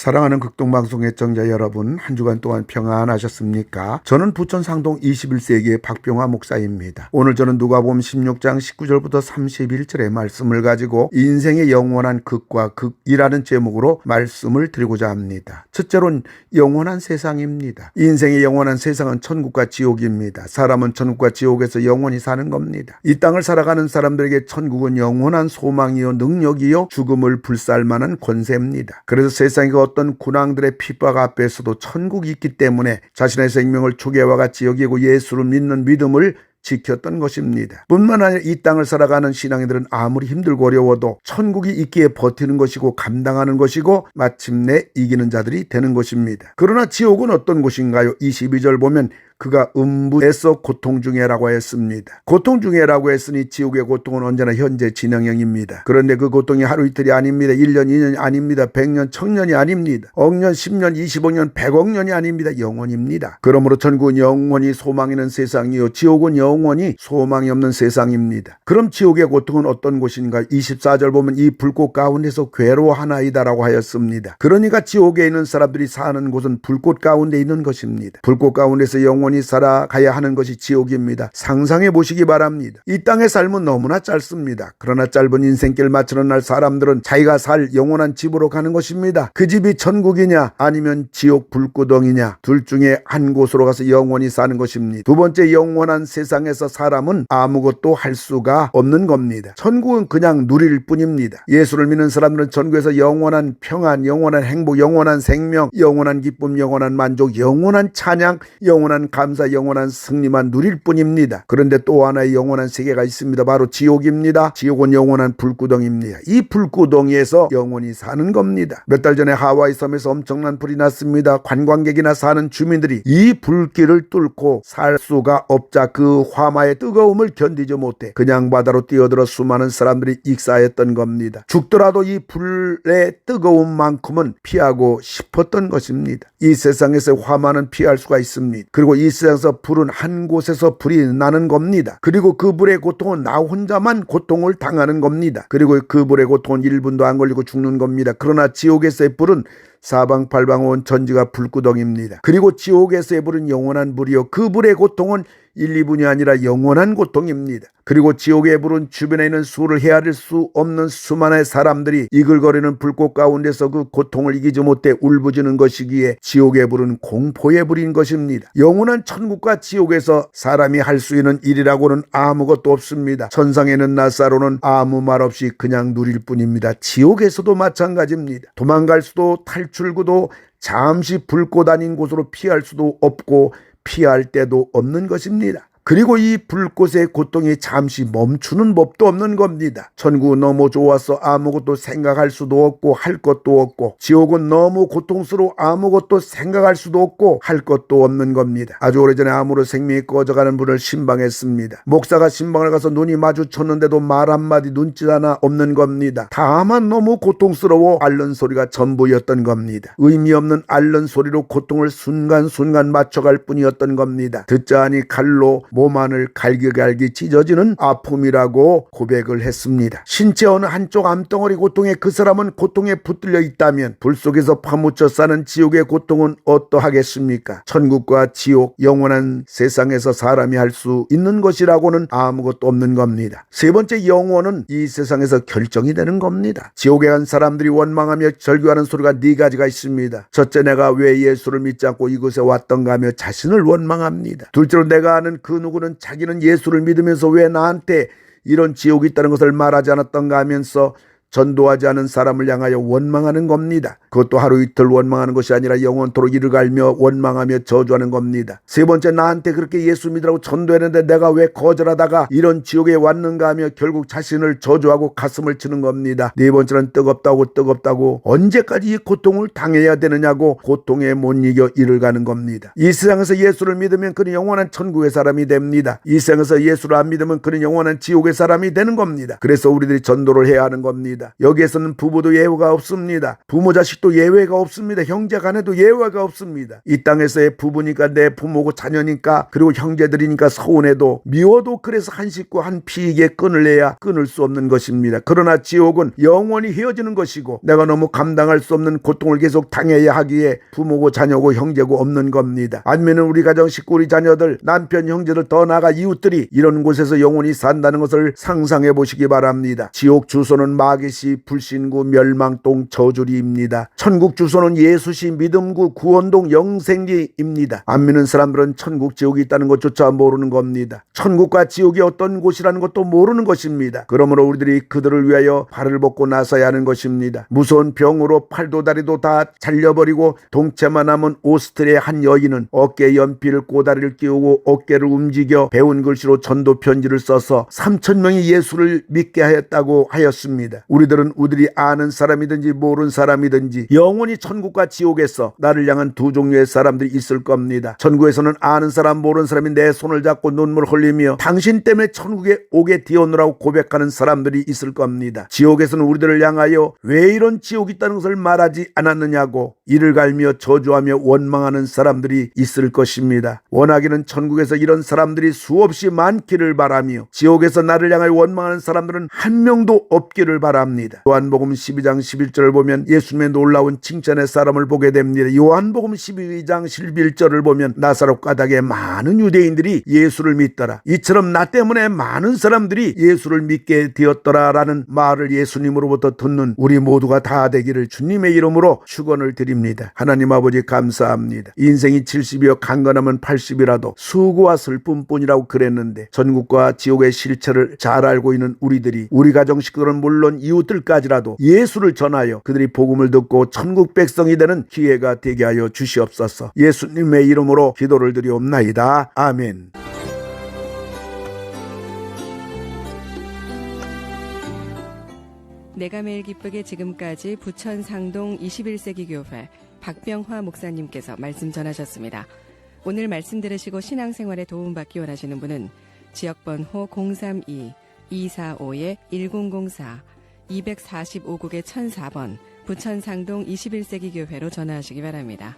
사랑하는 극동방송 애청자 여러분, 한 주간 동안 평안하셨습니까? 저는 부천 상동 21세기의 박병화 목사입니다. 오늘 저는 누가복음 16장 19절부터 31절의 말씀을 가지고 인생의 영원한 극과 극이라는 제목으로 말씀을 드리고자 합니다. 첫째로는 영원한 세상입니다. 인생의 영원한 세상은 천국과 지옥입니다. 사람은 천국과 지옥에서 영원히 사는 겁니다. 이 땅을 살아가는 사람들에게 천국은 영원한 소망이요 능력이요 죽음을 불살만한 권세입니다. 그래서 세상의 어떤 군왕들의 핍박 앞에서도 천국이 있기 때문에 자신의 생명을 초계와 같이 여기고 예수를 믿는 믿음을 지켰던 것입니다. 뿐만 아니라 이 땅을 살아가는 신앙인들은 아무리 힘들고 어려워도 천국이 있기에 버티는 것이고 감당하는 것이고 마침내 이기는 자들이 되는 것입니다. 그러나 지옥은 어떤 곳인가요? 22절 보면 그가 음부에서 고통 중에라고 했습니다. 고통 중에라고 했으니 지옥의 고통은 언제나 현재 진행형입니다. 그런데 그 고통이 하루 이틀이 아닙니다. 1년, 2년이 아닙니다. 100년, 1000년이 아닙니다. 억년, 10년, 25년, 100억 년이 아닙니다. 영원입니다. 그러므로 천국은 영원히 소망이 있는 세상이요 지옥은 영원히 소망이 없는 세상입니다. 그럼 지옥의 고통은 어떤 곳인가? 24절 보면 이 불꽃 가운데서 괴로워하나이다라고 하였습니다. 그러니까 지옥에 있는 사람들이 사는 곳은 불꽃 가운데 있는 것입니다. 불꽃 가운데서 영원히 살아가야 하는 것이 지옥입니다. 상상해 보시기 바랍니다. 이 땅의 삶은 너무나 짧습니다. 그러나 짧은 인생길 마치는 날 사람들은 자기가 살 영원한 집으로 가는 것입니다. 그 집이 천국이냐 아니면 지옥 불구덩이냐, 둘 중에 한 곳으로 가서 영원히 사는 것입니다. 두 번째, 영원한 세상에서 사람은 아무것도 할 수가 없는 겁니다. 천국은 그냥 누릴 뿐입니다. 예수를 믿는 사람들은 천국에서 영원한 평안, 영원한 행복, 영원한 생명, 영원한 기쁨, 영원한 만족, 영원한 찬양, 영원한 감사, 영원한 승리만 누릴 뿐입니다. 그런데 또 하나의 영원한 세계가 있습니다. 바로 지옥입니다. 지옥은 영원한 불구덩이입니다. 이 불구덩이에서 영원히 사는 겁니다. 몇 달 전에 하와이 섬에서 엄청난 불이 났습니다. 관광객이나 사는 주민들이 이 불길을 뚫고 살 수가 없자 그 화마의 뜨거움을 견디지 못해 그냥 바다로 뛰어들어 수많은 사람들이 익사했던 겁니다. 죽더라도 이 불의 뜨거움만큼은 피하고 싶었던 것입니다. 이 세상에서 화마는 피할 수가 있습니다. 그리고 이 세상에서 불은 한 곳에서 불이 나는 겁니다. 그리고 그 불의 고통은 나 혼자만 고통을 당하는 겁니다. 그리고 그 불의 고통은 1분도 안 걸리고 죽는 겁니다. 그러나 지옥에서의 불은 사방팔방 온 전지가 불구덩입니다. 그리고 지옥에서의 불은 영원한 불이요 그 불의 고통은 1, 2분이 아니라 영원한 고통입니다. 그리고 지옥의 불은 주변에 있는 수를 헤아릴 수 없는 수많은 사람들이 이글거리는 불꽃 가운데서 그 고통을 이기지 못해 울부짖는 것이기에 지옥의 불은 공포의 불인 것입니다. 영원한 천국과 지옥에서 사람이 할 수 있는 일이라고는 아무것도 없습니다. 천상에 있는 나사로는 아무 말 없이 그냥 누릴 뿐입니다. 지옥에서도 마찬가지입니다. 도망갈 수도 탈출구도 잠시 불꽃 아닌 곳으로 피할 수도 없고 피할 데도 없는 것입니다. 그리고 이 불꽃의 고통이 잠시 멈추는 법도 없는 겁니다. 천국은 너무 좋아서 아무것도 생각할 수도 없고 할 것도 없고, 지옥은 너무 고통스러워 아무것도 생각할 수도 없고 할 것도 없는 겁니다. 아주 오래전에 암으로 생명이 꺼져가는 분을 신방했습니다. 목사가 신방을 가서 눈이 마주쳤는데도 말 한마디 눈짓 하나 없는 겁니다. 다만 너무 고통스러워 앓는 소리가 전부였던 겁니다. 의미 없는 앓는 소리로 고통을 순간순간 맞춰갈 뿐이었던 겁니다. 듣자 하니 칼로 몸 안을 갈기갈기 찢어지는 아픔이라고 고백을 했습니다. 신체 어느 한쪽 암덩어리 고통에 그 사람은 고통에 붙들려 있다면 불 속에서 파묻혀 사는 지옥의 고통은 어떠하겠습니까? 천국과 지옥, 영원한 세상에서 사람이 할 수 있는 것이라고는 아무것도 없는 겁니다. 세 번째, 영원은 이 세상에서 결정이 되는 겁니다. 지옥에 간 사람들이 원망하며 절규하는 소리가 네 가지가 있습니다. 첫째, 내가 왜 예수를 믿지 않고 이곳에 왔던가 하며 자신을 원망합니다. 둘째로, 내가 아는 그 누구는 자기는 예수를 믿으면서 왜 나한테 이런 지옥이 있다는 것을 말하지 않았던가 하면서 전도하지 않은 사람을 향하여 원망하는 겁니다. 그것도 하루 이틀 원망하는 것이 아니라 영원토록 이를 갈며 원망하며 저주하는 겁니다. 세 번째, 나한테 그렇게 예수 믿으라고 전도했는데 내가 왜 거절하다가 이런 지옥에 왔는가 하며 결국 자신을 저주하고 가슴을 치는 겁니다. 네 번째는 뜨겁다고 언제까지 이 고통을 당해야 되느냐고 고통에 못 이겨 이를 가는 겁니다. 이 세상에서 예수를 믿으면 그는 영원한 천국의 사람이 됩니다. 이 세상에서 예수를 안 믿으면 그는 영원한 지옥의 사람이 되는 겁니다. 그래서 우리들이 전도를 해야 하는 겁니다. 없습니다. 여기에서는 부부도 예외가 없습니다. 부모 자식도 예외가 없습니다. 형제 간에도 예외가 없습니다. 이 땅에서의 부부니까 내 부모고 자녀니까 그리고 형제들이니까 서운해도 미워도 그래서 한 식구 한 피에게 끈을 내야 끊을 수 없는 것입니다. 그러나 지옥은 영원히 헤어지는 것이고 내가 너무 감당할 수 없는 고통을 계속 당해야 하기에 부모고 자녀고 형제고 없는 겁니다. 아니면 우리 가정 식구 우리 자녀들 남편 형제들 더 나아가 이웃들이 이런 곳에서 영원히 산다는 것을 상상해 보시기 바랍니다. 지옥 주소는 마귀시 불신구 멸망동 저주리입니다. 천국 주소는 예수시 믿음구 구원동 영생리입니다. 안 믿는 사람들은 천국 지옥이 있다는 것조차 모르는 겁니다. 천국과 지옥이 어떤 곳이라는 것도 모르는 것입니다. 그러므로 우리들이 그들을 위하여 발을 벗고 나서야 하는 것입니다. 무서운 병으로 팔도 다리도 다 잘려버리고 동체만 남은 오스트리아 한 여인은 어깨에 연필을 꼬다리를 끼우고 어깨를 움직여 배운 글씨로 전도 편지를 써서 3,000명이 예수를 믿게 하였다고 하였습니다. 우리들은 우리들이 아는 사람이든지 모르는 사람이든지 영원히 천국과 지옥에서 나를 향한 두 종류의 사람들이 있을 겁니다. 천국에서는 아는 사람 모르는 사람이 내 손을 잡고 눈물 흘리며 당신 때문에 천국에 오게 되었노라고 고백하는 사람들이 있을 겁니다. 지옥에서는 우리들을 향하여 왜 이런 지옥이 있다는 것을 말하지 않았느냐고 이를 갈며 저주하며 원망하는 사람들이 있을 것입니다. 원하기는 천국에서 이런 사람들이 수없이 많기를 바라며 지옥에서 나를 향하여 원망하는 사람들은 한 명도 없기를 바랍니다. 요한복음 12장 11절을 보면 예수님의 놀라운 칭찬의 사람을 보게 됩니다. 요한복음 12장 11절을 보면 나사로 가닥에 많은 유대인들이 예수를 믿더라. 이처럼 나 때문에 많은 사람들이 예수를 믿게 되었더라라는 말을 예수님으로부터 듣는 우리 모두가 다 되기를 주님의 이름으로 축원을 드립니다. 하나님 아버지 감사합니다. 인생이 70이요 강건하면 80이라도 수고와 슬픔뿐이라고 그랬는데 전국과 지옥의 실체를 잘 알고 있는 우리들이 우리 가정 식구들은 물론 이웃들까지라도 예수를 전하여 그들이 복음을 듣고 천국 백성이 되는 기회가 되게 하여 주시옵소서. 예수님의 이름으로 기도를 드리옵나이다. 아멘. 내가 매일 기쁘게 지금까지 부천 상동 21세기 교회 박병화 목사님께서 말씀 전하셨습니다. 오늘 말씀 들으시고 신앙생활에 도움받기 원하시는 분은 지역번호 032-245-1004 245국의 1004번 부천 상동 21세기 교회로 전화하시기 바랍니다.